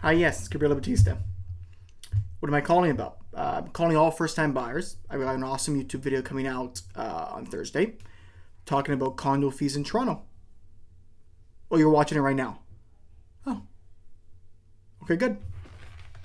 Hi, yes, it's Gabriela Batista. What am I calling about? I'm calling all first-time buyers. I've got an awesome YouTube video coming out on Thursday talking about condo fees in Toronto. Oh, you're watching it right now? Oh, okay, good.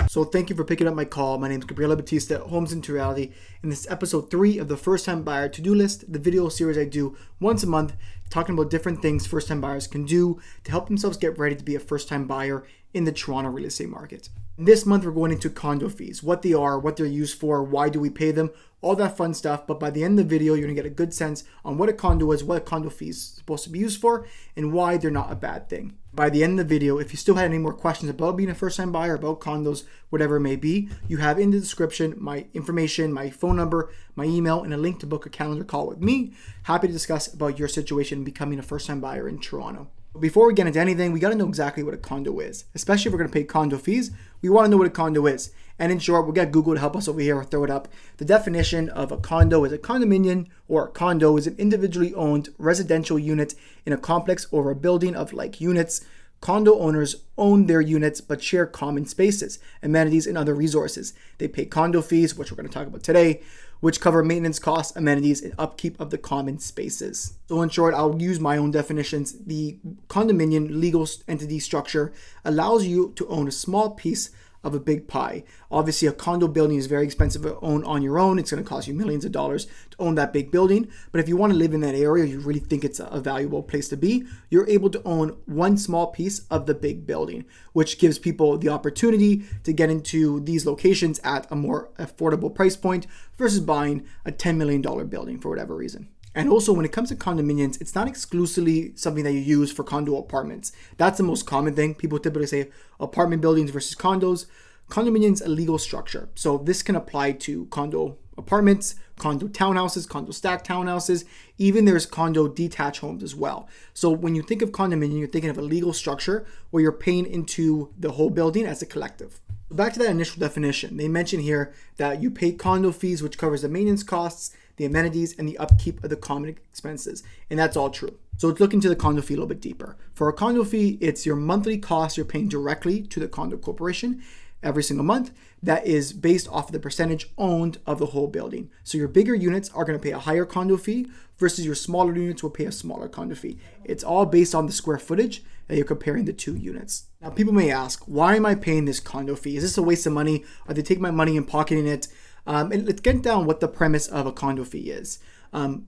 So thank you for picking up my call. My name is Gabriela Batista, Homes into Reality, and this is episode 3 of the First-Time Buyer To-Do List, the video series I do once a month, talking about different things first-time buyers can do to help themselves get ready to be a first-time buyer in the Toronto real estate market. This month we're going into condo fees, what they are, what they're used for, why do we pay them, all that fun stuff. But by the end of the video, you're going to get a good sense on what a condo is, what a condo fee is supposed to be used for, and why they're not a bad thing. By the end of the video, if you still had any more questions about being a first-time buyer, about condos, whatever it may be, you have in the description my information, my phone number, my email, and a link to book a calendar call with me. Happy to discuss about your situation becoming a first-time buyer in Toronto. Before we get into anything, we got to know exactly what a condo is. Especially if we're going to pay condo fees, we want to know what a condo is. And in short, we'll get Google to help us over here or throw it up. The definition of a condo is a condominium, or a condo is an individually owned residential unit in a complex or a building of like units. Condo owners own their units but share common spaces, amenities, and other resources. They pay condo fees, which we're going to talk about today, which cover maintenance costs, amenities, and upkeep of the common spaces. So in short, I'll use my own definitions. The condominium legal entity structure allows you to own a small piece of a big pie. Obviously, a condo building is very expensive to own on your own. It's going to cost you millions of dollars to own that big building. But if you want to live in that area, you really think it's a valuable place to be, you're able to own one small piece of the big building, which gives people the opportunity to get into these locations at a more affordable price point versus buying a $10 million building for whatever reason. And also, when it comes to condominiums, it's not exclusively something that you use for condo apartments. That's the most common thing. People typically say apartment buildings versus condos. Condominiums a legal structure. So this can apply to condo apartments, condo townhouses, condo stacked townhouses. Even there's condo detached homes as well. So when you think of condominium, you're thinking of a legal structure where you're paying into the whole building as a collective. Back to that initial definition. They mention here that you pay condo fees, which covers the maintenance costs, the amenities, and the upkeep of the common expenses. And that's all true. So let's look into the condo fee a little bit deeper. For a condo fee, it's your monthly cost you're paying directly to the condo corporation every single month. That is based off of the percentage owned of the whole building. So your bigger units are going to pay a higher condo fee versus your smaller units will pay a smaller condo fee. It's all based on the square footage that you're comparing the two units. Now, people may ask, why am I paying this condo fee? Is this a waste of money? Are they taking my money and pocketing it? And let's get down what the premise of a condo fee is.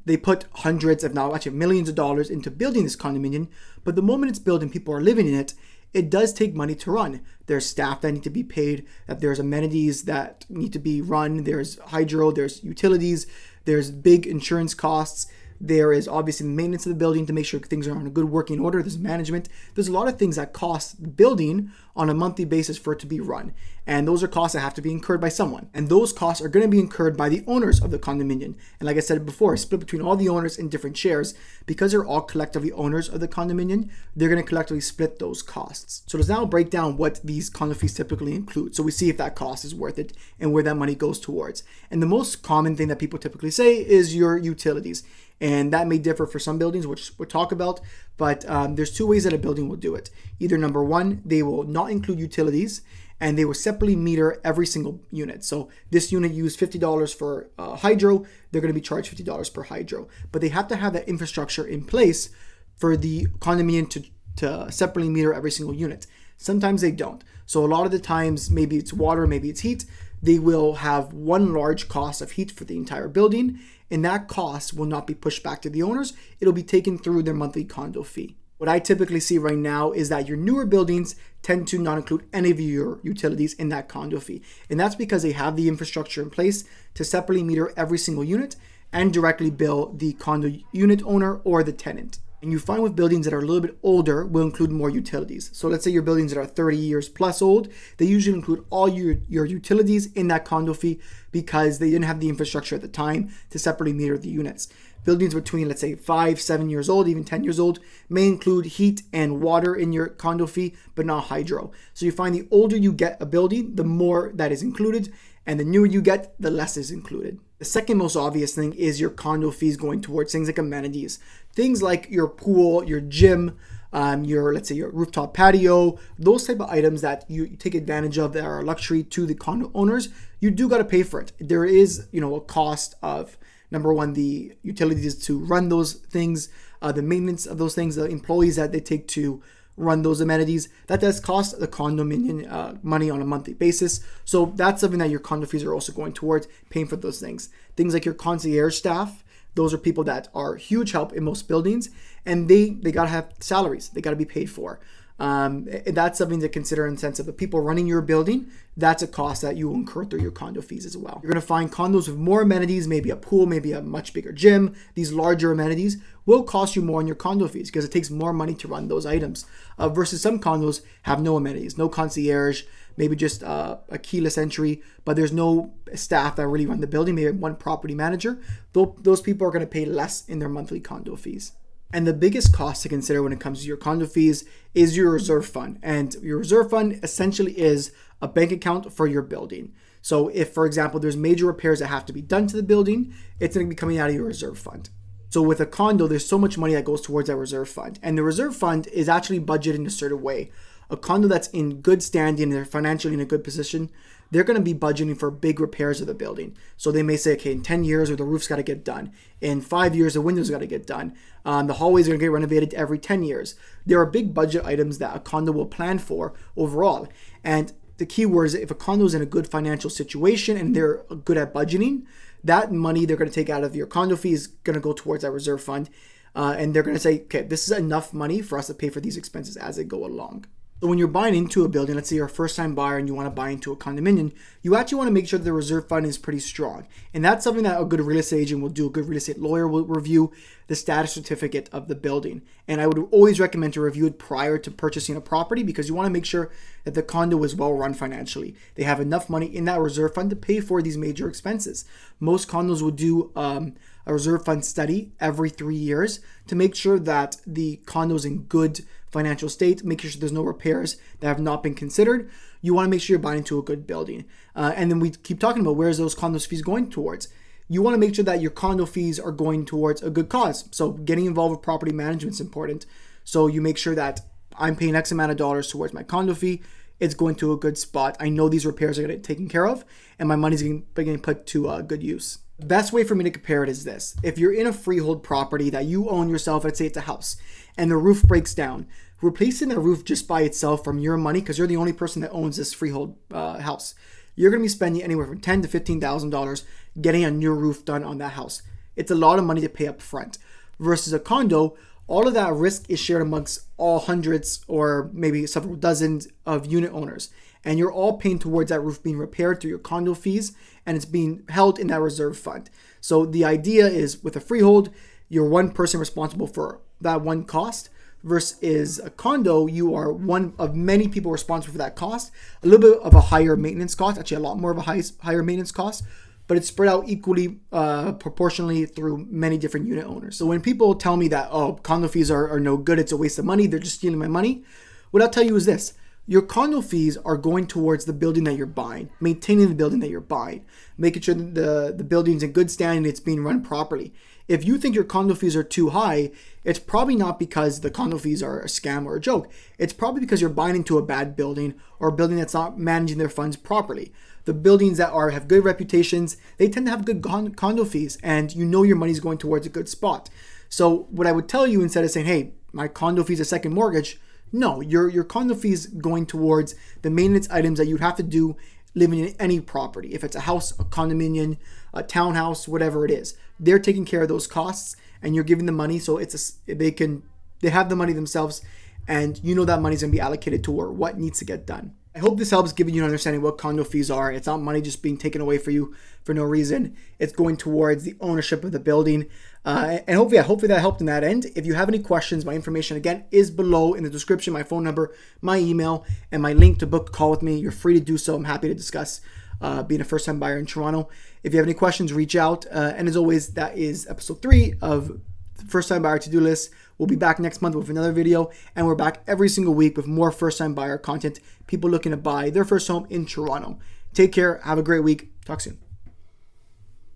They put hundreds, if not actually millions of dollars into building this condominium, but the moment it's built and people are living in it, it does take money to run. There's staff that need to be paid, that there's amenities that need to be run, there's hydro, there's utilities, there's big insurance costs. There is obviously the maintenance of the building to make sure things are in a good working order. There's management. There's a lot of things that cost the building on a monthly basis for it to be run. And those are costs that have to be incurred by someone. And those costs are going to be incurred by the owners of the condominium. And like I said before, split between all the owners in different shares. Because they're all collectively owners of the condominium, they're going to collectively split those costs. So let's now break down what these condo fees typically include. So we see if that cost is worth it and where that money goes towards. And the most common thing that people typically say is your utilities. And that may differ for some buildings, which we'll talk about, but there's two ways that a building will do it. Either number one, they will not include utilities, and they will separately meter every single unit. So this unit used $50 for hydro, they're going to be charged $50 per hydro. But they have to have that infrastructure in place for the condominium to separately meter every single unit. Sometimes they don't. So a lot of the times, maybe it's water, maybe it's heat, they will have one large cost of heat for the entire building, and that cost will not be pushed back to the owners. It'll be taken through their monthly condo fee. What I typically see right now is that your newer buildings tend to not include any of your utilities in that condo fee. And that's because they have the infrastructure in place to separately meter every single unit and directly bill the condo unit owner or the tenant. And you find with buildings that are a little bit older will include more utilities. So let's say your buildings that are 30 years plus old, they usually include all your utilities in that condo fee because they didn't have the infrastructure at the time to separately meter the units. Buildings between, let's say, 5, 7 years old, even 10 years old, may include heat and water in your condo fee, but not hydro. So you find the older you get a building, the more that is included, and the newer you get, the less is included. The second most obvious thing is your condo fees going towards things like amenities. Things like your pool, your gym, let's say your rooftop patio, those type of items that you take advantage of that are a luxury to the condo owners, you do got to pay for it. There is, a cost of, number one, the utilities to run those things, the maintenance of those things, the employees that they take to run those amenities. That does cost the condominium money on a monthly basis. So that's something that your condo fees are also going towards, paying for those things. Things like your concierge staff, those are people that are huge help in most buildings, and they got to have salaries. They got to be paid for. That's something to consider in the sense of the people running your building. That's a cost that you will incur through your condo fees as well. You're going to find condos with more amenities, maybe a pool, maybe a much bigger gym. These larger amenities will cost you more on your condo fees because it takes more money to run those items versus some condos have no amenities, no concierge, maybe just a keyless entry, but there's no staff that really run the building, maybe one property manager. Those people are going to pay less in their monthly condo fees. And the biggest cost to consider when it comes to your condo fees is your reserve fund. And your reserve fund essentially is a bank account for your building. So if, for example, there's major repairs that have to be done to the building, it's going to be coming out of your reserve fund. So with a condo, there's so much money that goes towards that reserve fund. And the reserve fund is actually budgeted in a certain way. A condo that's in good standing and they're financially in a good position, they're going to be budgeting for big repairs of the building. So they may say, okay, in 10 years, or the roof's got to get done. In 5 years, the windows got to get done. The hallways are going to get renovated every 10 years. There are big budget items that a condo will plan for overall. And the key word is if a condo is in a good financial situation and they're good at budgeting, that money they're going to take out of your condo fee is going to go towards that reserve fund. And they're going to say, okay, this is enough money for us to pay for these expenses as they go along. So when you're buying into a building, let's say you're a first-time buyer and you want to buy into a condominium, you actually want to make sure that the reserve fund is pretty strong. And that's something that a good real estate agent will do. A good real estate lawyer will review the status certificate of the building. And I would always recommend to review it prior to purchasing a property because you want to make sure that the condo is well run financially. They have enough money in that reserve fund to pay for these major expenses. Most condos will do a reserve fund study every 3 years to make sure that the condo is in good financial state, making sure there's no repairs that have not been considered. You want to make sure you're buying into a good building. And then we keep talking about where's those condo fees going towards. You want to make sure that your condo fees are going towards a good cause. So getting involved with property management is important. So you make sure that I'm paying X amount of dollars towards my condo fee. It's going to a good spot. I know these repairs are going to get taken care of and my money's getting put to good use. The best way for me to compare it is this. If you're in a freehold property that you own yourself, let's say it's a house, and the roof breaks down, replacing the roof just by itself from your money, because you're the only person that owns this freehold house, you're going to be spending anywhere from $10,000 to $15,000 getting a new roof done on that house. It's a lot of money to pay up front. Versus a condo, all of that risk is shared amongst all hundreds or maybe several dozens of unit owners. And you're all paying towards that roof being repaired through your condo fees, and it's being held in that reserve fund. So the idea is with a freehold, you're one person responsible for that one cost. Versus a condo, you are one of many people responsible for that cost. A little bit of a higher maintenance cost, actually a lot more of a higher maintenance cost, but it's spread out equally proportionally through many different unit owners. So when people tell me that, oh, condo fees are no good, it's a waste of money, they're just stealing my money, what I'll tell you is this. Your condo fees are going towards the building that you're buying, maintaining the building that you're buying, making sure that the building's in good standing, it's being run properly. If you think your condo fees are too high, it's probably not because the condo fees are a scam or a joke. It's probably because you're buying into a bad building or a building that's not managing their funds properly. The buildings that have good reputations, they tend to have good condo fees, and you know your money's going towards a good spot. So what I would tell you, instead of saying, hey, my condo fee's a second mortgage, no, your condo fees going towards the maintenance items that you'd have to do living in any property. If it's a house, a condominium, a townhouse, whatever it is, they're taking care of those costs, and you're giving them money, so they have the money themselves, and you know that money's gonna be allocated toward what needs to get done. I hope this helps giving you an understanding what condo fees are. It's not money just being taken away for you for no reason. It's going towards the ownership of the building. And hopefully that helped in that end. If you have any questions, my information again is below in the description, my phone number, my email, and my link to book a call with me. You're free to do so. I'm happy to discuss being a first-time buyer in Toronto. If you have any questions, reach out. And as always, that is episode 3 of First-Time Buyer To-Do List. We'll be back next month with another video, and we're back every single week with more first-time buyer content, people looking to buy their first home in Toronto. Take care. Have a great week. Talk soon.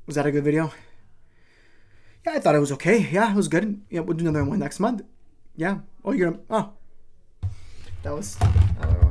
Was that a good video? Yeah, I thought it was okay. Yeah, it was good. Yeah, we'll do another one next month. Yeah. Oh, you're gonna. Oh, that was. I don't know.